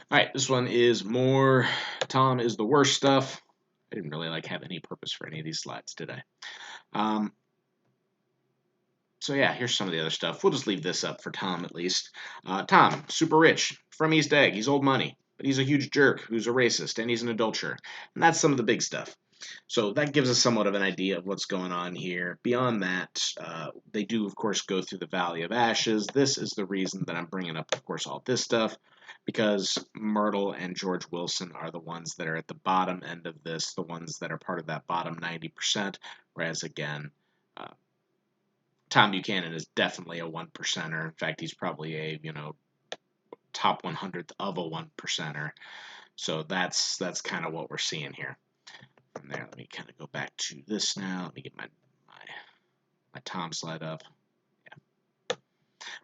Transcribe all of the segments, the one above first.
All right, this one is more Tom is the worst stuff. I didn't really have any purpose for any of these slides today. Um, so yeah, here's some of the other stuff. We'll just leave this up for Tom at least. Tom, super rich, from East Egg. He's old money, but he's a huge jerk who's a racist, and he's an adulterer. And that's some of the big stuff. So that gives us somewhat of an idea of what's going on here. Beyond that, they do, of course, go through the Valley of Ashes. This is the reason that I'm bringing up, of course, all this stuff, because Myrtle and George Wilson are the ones that are at the bottom end of this, the ones that are part of that bottom 90%, whereas, again, uh, Tom Buchanan is definitely a one percenter. In fact, he's probably a top 100th of a one percenter. So that's kind of what we're seeing here. From there, let me kind of go back to this now. Let me get my Tom slide up. Yeah.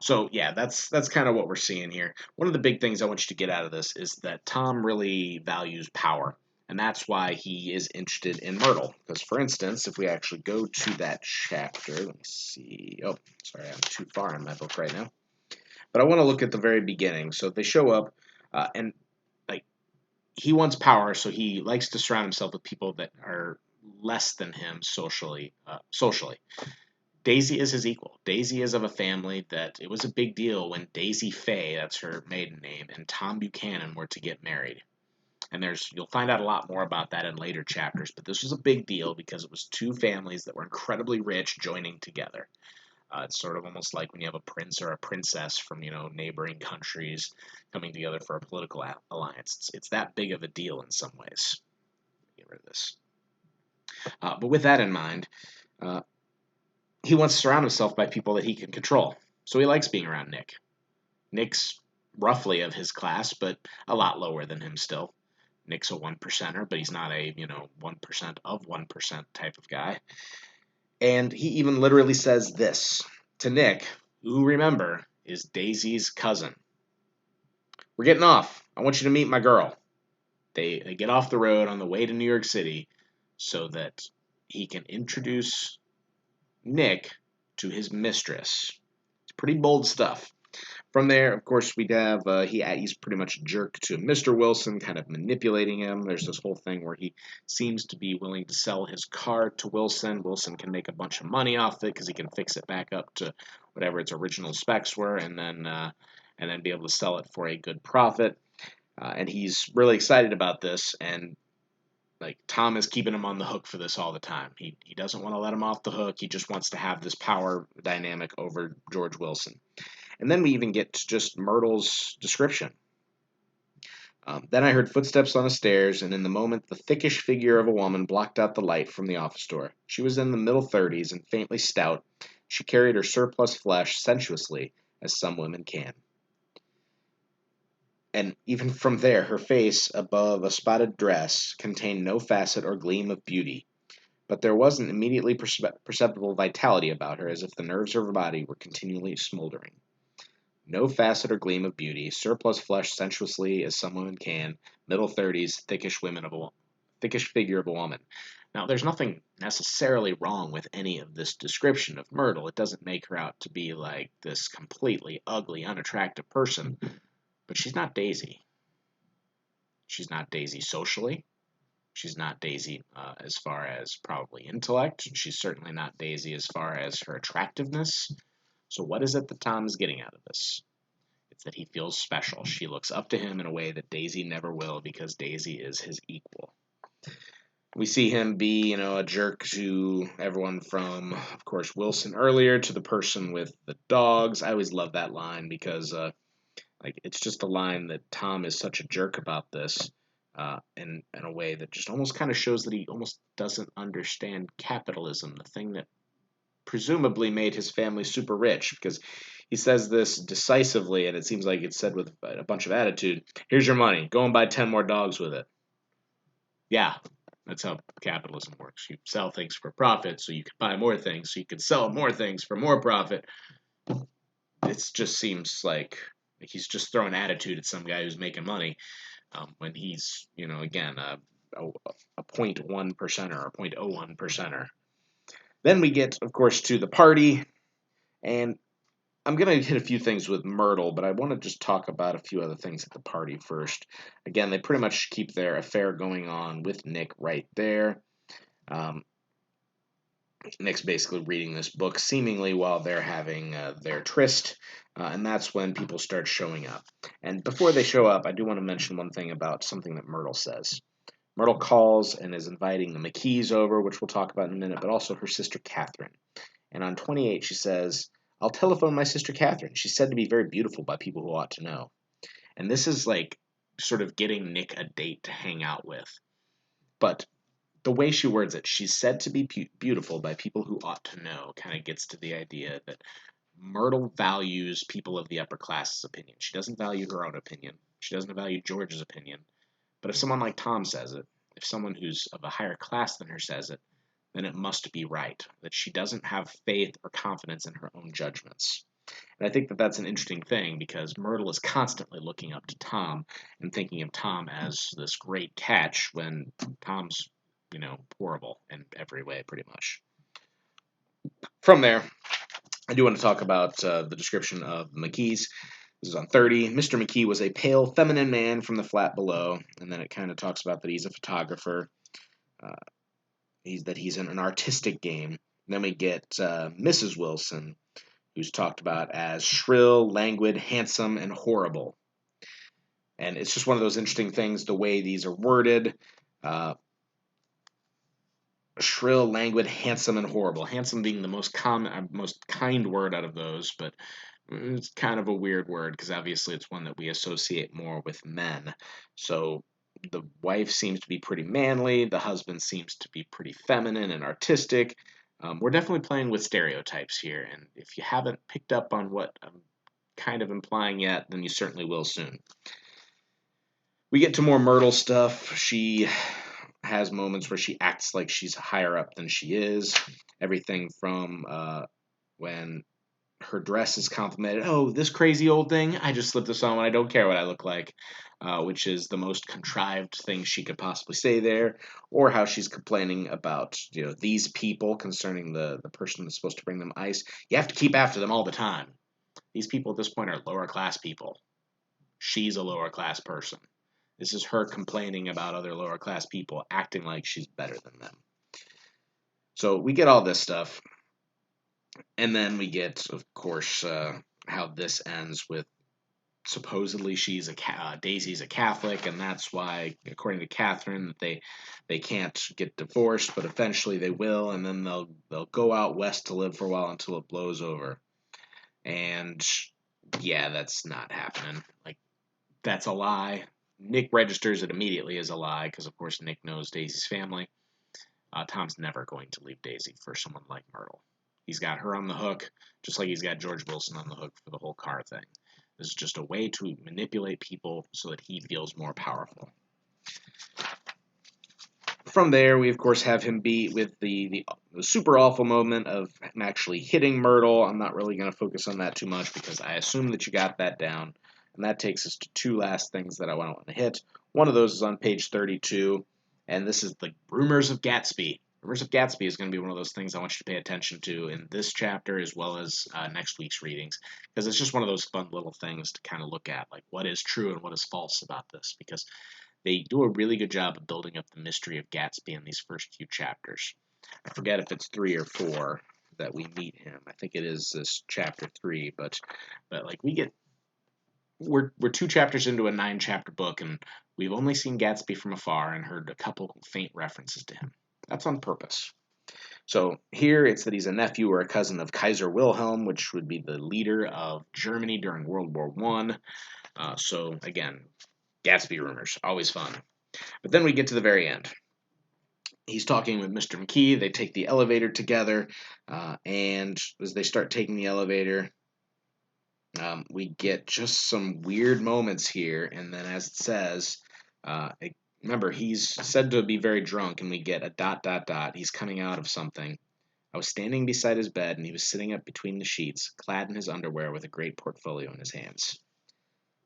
So yeah, that's kind of what we're seeing here. One of the big things I want you to get out of this is that Tom really values power. And that's why he is interested in Myrtle. Because, for instance, if we actually go to that chapter, let me see. Oh, sorry, I'm too far in my book right now. But I want to look at the very beginning. So they show up, and like he wants power, so he likes to surround himself with people that are less than him socially. Socially, Daisy is his equal. Daisy is of a family that it was a big deal when Daisy Fay, that's her maiden name, and Tom Buchanan were to get married. And you'll find out a lot more about that in later chapters, but this was a big deal because it was two families that were incredibly rich joining together. It's sort of almost like when you have a prince or a princess from neighboring countries coming together for a political alliance. It's that big of a deal in some ways. Get rid of this. But with that in mind, uh, he wants to surround himself by people that he can control. So he likes being around Nick. Nick's roughly of his class, but a lot lower than him still. Nick's a one percenter, but he's not a 1% of 1% type of guy. And he even literally says this to Nick, who, remember, is Daisy's cousin. We're getting off. I want you to meet my girl. They get off the road on the way to New York City so that he can introduce Nick to his mistress. It's pretty bold stuff. From there, of course, we have he's pretty much a jerk to Mr. Wilson, kind of manipulating him. There's this whole thing where he seems to be willing to sell his car to Wilson. Wilson can make a bunch of money off it because he can fix it back up to whatever its original specs were, and then be able to sell it for a good profit. And he's really excited about this, and Tom is keeping him on the hook for this all the time. He doesn't want to let him off the hook. He just wants to have this power dynamic over George Wilson. And then we even get to just Myrtle's description. Then I heard footsteps on the stairs, and in the moment, the thickish figure of a woman blocked out the light from the office door. She was in the middle 30s and faintly stout. She carried her surplus flesh sensuously, as some women can. And even from there, her face, above a spotted dress, contained no facet or gleam of beauty. But there was an immediately perceptible vitality about her, as if the nerves of her body were continually smoldering. No facet or gleam of beauty, surplus flesh sensuously as some women can, middle 30s, thickish figure of a woman. Now, there's nothing necessarily wrong with any of this description of Myrtle. It doesn't make her out to be like this completely ugly, unattractive person, but she's not Daisy. She's not Daisy socially. She's not Daisy as far as probably intellect. She's certainly not Daisy as far as her attractiveness. So, what is it that Tom is getting out of this? It's that he feels special. She looks up to him in a way that Daisy never will because Daisy is his equal. We see him be, a jerk to everyone from, of course, Wilson earlier to the person with the dogs. I always love that line because, it's just a line that Tom is such a jerk about this, in a way that just almost kind of shows that he almost doesn't understand capitalism, the thing that presumably made his family super rich, because he says this decisively, and it seems like it's said with a bunch of attitude. Here's your money. Go and buy 10 more dogs with it. Yeah, that's how capitalism works. You sell things for profit so you can buy more things, so you can sell more things for more profit. It just seems like he's just throwing attitude at some guy who's making money, when he's, again, a 0.1 percenter or 0.01 percenter. Then we get, of course, to the party, and I'm going to hit a few things with Myrtle, but I want to just talk about a few other things at the party first. Again, they pretty much keep their affair going on with Nick right there. Um, Nick's basically reading this book seemingly while they're having their tryst, and that's when people start showing up. And before they show up, I do want to mention one thing about something that Myrtle says. Myrtle calls and is inviting the McKees over, which we'll talk about in a minute, but also her sister Catherine. And on 28, she says, I'll telephone my sister Catherine. She's said to be very beautiful by people who ought to know. And this is like sort of getting Nick a date to hang out with. But the way she words it, she's said to be beautiful by people who ought to know, kind of gets to the idea that Myrtle values people of the upper class's opinion. She doesn't value her own opinion. She doesn't value George's opinion. But if someone like Tom says it, if someone who's of a higher class than her says it, then it must be right, that she doesn't have faith or confidence in her own judgments. And I think that that's an interesting thing because Myrtle is constantly looking up to Tom and thinking of Tom as this great catch when Tom's, horrible in every way, pretty much. From there, I do want to talk about the description of McKee's. This is on 30. Mr. McKee was a pale, feminine man from the flat below, and then it kind of talks about that he's a photographer. Uh, he's in an artistic game. Then we get Mrs. Wilson, who's talked about as shrill, languid, handsome, and horrible. And it's just one of those interesting things, the way these are worded. Uh, Shrill, languid, handsome, and horrible. Handsome being the most common, most kind word out of those, but it's kind of a weird word because obviously it's one that we associate more with men. So the wife seems to be pretty manly, the husband seems to be pretty feminine and artistic. We're definitely playing with stereotypes here, and if you haven't picked up on what I'm kind of implying yet, then you certainly will soon. We get to more Myrtle stuff. She has moments where she acts like she's higher up than she is. Everything from when her dress is complimented. Oh, this crazy old thing. I just slipped this on when I don't care what I look like, which is the most contrived thing she could possibly say there. Or how she's complaining about these people concerning the person that's supposed to bring them ice. You have to keep after them all the time. These people at this point are lower class people. She's a lower class person. This is her complaining about other lower class people, acting like she's better than them. So we get all this stuff. And then we get, of course, how this ends with supposedly Daisy's a Catholic, and that's why, according to Catherine, they can't get divorced, but eventually they will, and then they'll go out west to live for a while until it blows over. And yeah, that's not happening. Like, that's a lie. Nick registers it immediately as a lie because, of course, Nick knows Daisy's family. Tom's never going to leave Daisy for someone like Myrtle. He's got her on the hook, just like he's got George Wilson on the hook for the whole car thing. This is just a way to manipulate people so that he feels more powerful. From there, we of course have him be with the super awful moment of him actually hitting Myrtle. I'm not really going to focus on that too much because I assume that you got that down. And that takes us to two last things that I want to hit. One of those is on page 32, and this is the Rumors of Gatsby. Rumors of Gatsby is going to be one of those things I want you to pay attention to in this chapter as well as next week's readings, because it's just one of those fun little things to kind of look at, like what is true and what is false about this, because they do a really good job of building up the mystery of Gatsby in these first few chapters. I forget if it's 3 or 4 that we meet him. I think it is this chapter 3, but like we're 2 chapters into a 9-chapter book, and we've only seen Gatsby from afar and heard a couple faint references to him. That's on purpose. So here it's that he's a nephew or a cousin of Kaiser Wilhelm, which would be the leader of Germany during World War I. So again, Gatsby rumors, always fun. But then we get to the very end. He's talking with Mr. McKee. They take the elevator together, and as they start taking the elevator, we get just some weird moments here. And then, as it says, remember, he's said to be very drunk, and we get a ... He's coming out of something. I was standing beside his bed, and he was sitting up between the sheets, clad in his underwear with a great portfolio in his hands.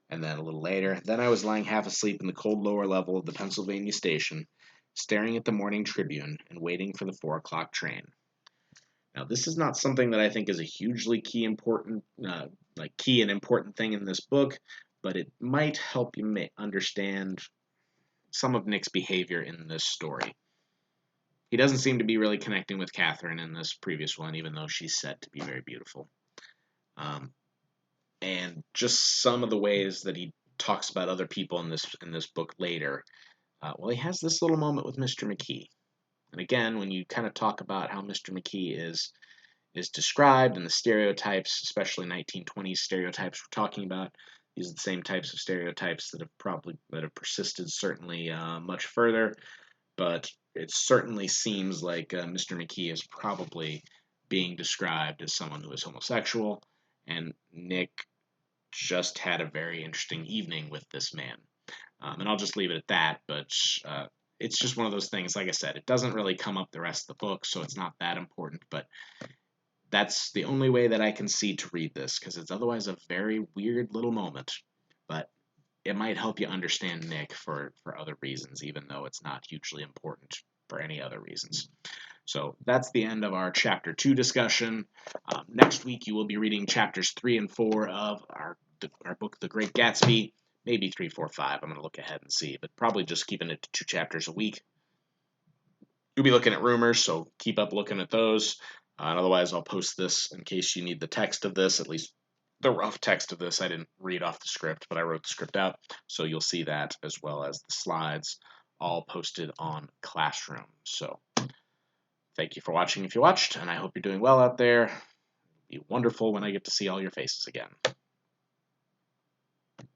And then a little later, then I was lying half asleep in the cold lower level of the Pennsylvania station, staring at the Morning Tribune and waiting for the 4 o'clock train. Now, this is not something that I think is a hugely key and important thing in this book, but it might help you understand some of Nick's behavior in this story. He doesn't seem to be really connecting with Catherine in this previous one, even though she's said to be very beautiful. And just some of the ways that he talks about other people in this book later. Well, he has this little moment with Mr. McKee. And again, when you kind of talk about how Mr. McKee is described and the stereotypes, especially 1920s stereotypes we're talking about, these are the same types of stereotypes that have persisted certainly much further. But it certainly seems like Mr. McKee is probably being described as someone who is homosexual, and Nick just had a very interesting evening with this man. And I'll just leave it at that, but it's just one of those things, like I said, it doesn't really come up the rest of the book, so it's not that important, but that's the only way that I can see to read this, because it's otherwise a very weird little moment. But it might help you understand Nick for other reasons, even though it's not hugely important for any other reasons. So that's the end of our Chapter 2 discussion. Next week, you will be reading Chapters 3 and 4 of our book, The Great Gatsby. Maybe 3, 4, 5. I'm going to look ahead and see, but probably just keeping it to 2 chapters a week. You'll be looking at rumors, so keep up looking at those. And otherwise, I'll post this in case you need the text of this, at least the rough text of this. I didn't read off the script, but I wrote the script out, so you'll see that as well as the slides all posted on Classroom. So thank you for watching if you watched, and I hope you're doing well out there. It'll be wonderful when I get to see all your faces again.